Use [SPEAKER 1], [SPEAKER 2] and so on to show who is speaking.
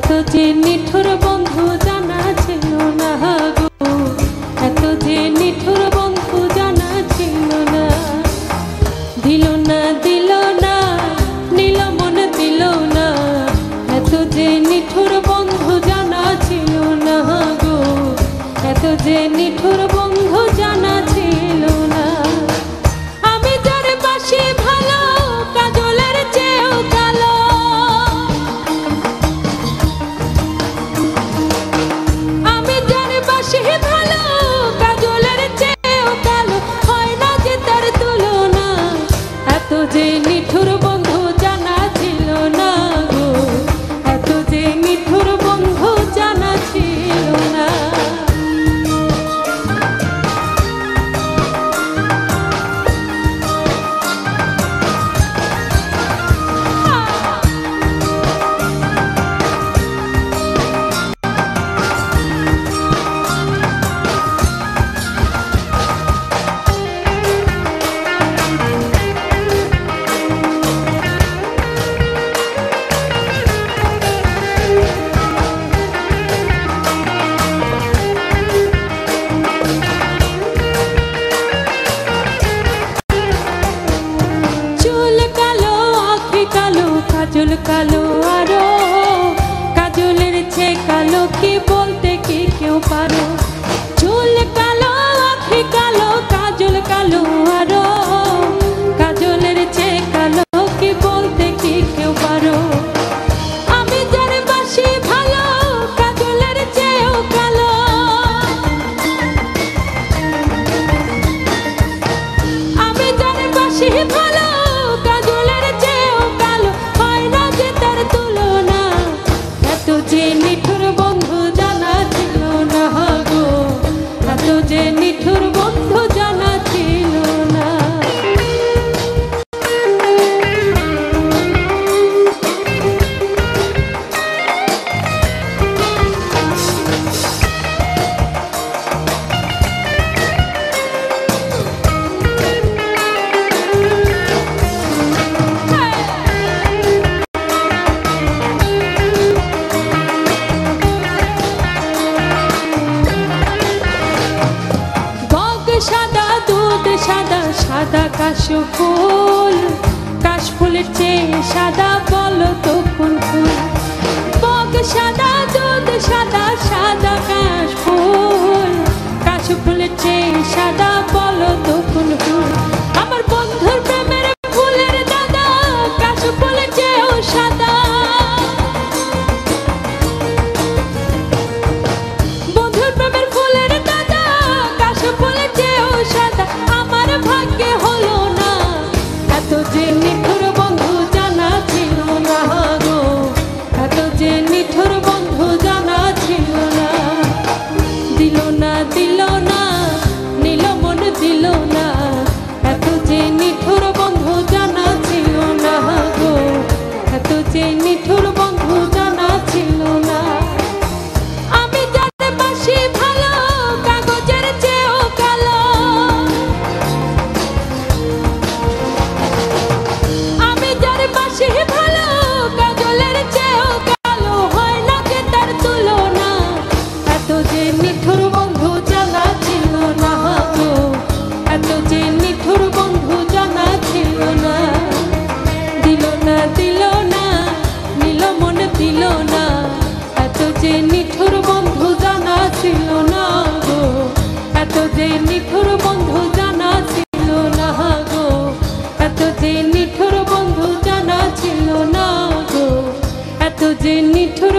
[SPEAKER 1] এত যে নিঠুর বন্ধু জানা ছিল না গো, এত যে নিঠুর বন্ধু জানা ছিল না। দিল না দিল না নীল মন দিল না, এত যে নিঠুর বন্ধু জানা ছিল না গো, এত যে নিঠুর বন্ধু জানা ছিল না। আমি যার বাসি ভালো কাজলের চেয়েও কালো, আমি যার বাসি ভালো কাজলের চেয়েও কালো, হয় না যে তার তুলনা। এত যে নিঠুর বন্ধু জানা ছিল না গো, এত যে নিঠুর বন্ধু জানা ছিল না। কাজল কালো আরো, কাজলের চেয়ে কালো কি বলতে কি কেউ পারো। চুল কালো আখি কালো কাজল কালো আরো, কাজলের চেয়ে কালো কি বলতে কি কেউ পারো। আমি যার বাসি ভালো কাজলের চেয়েও কালো, আমি যার বাসি ভালো কাজলের চেয়েও কালো, হয় না যে তার তুলনা। এত যে নিঠুর বন্ধু জানা ছিল না গো, এত যে নিঠুর বন্ধু জানা ছিল না। সাদা দুধ সাদা সাদা কাশফুল, কাশফুলের চেয়ে সাদা বলো তো কোন ফুল। বক সাদা দুধ সাদা সাদা কাশফুল, কাশফুলের চেয়ে সাদা বলো তো কোন ফুল। আমার বন্ধুর প্রেমের ফুলের দাদা কাশফুলের চেয়েও সাদা, বন্ধুর প্রেমের ফুলের দাদা কাশফুলের চেয়েও সাদা। আমার ভাগ্যে হলো না, এত যে নিঠুর বন্ধু জানা ছিল না গো, এত যে নিঠুর বন্ধু জানা ছিল না। দিল না দিল না নীল মন দিল না, এত যে নিঠুর বন্ধু জানা ছিল না গো, এত যে নিঠুর বন্ধু জানা ছিল না। আমি যার বাসি ভালো কাগজের চেয়েও কালো, আমি যার বাসি ভালো কাজলের চেয়েও কালো, হয় না যে তার তুলনা। এত যে নিঠুর বন্ধু জানা ছিল না গো, এত যে নিঠুর বন্ধু জানা ছিল না। দিল না দিল না নীল মন দিল না, এত যে নিঠুর বন্ধু জানা ছিল না গো, এত যে নিঠুর বন্ধু জানা ছিল না গো, এত যে নিঠুর বন্ধু জানা ছিল না গো, এত যে নিঠুর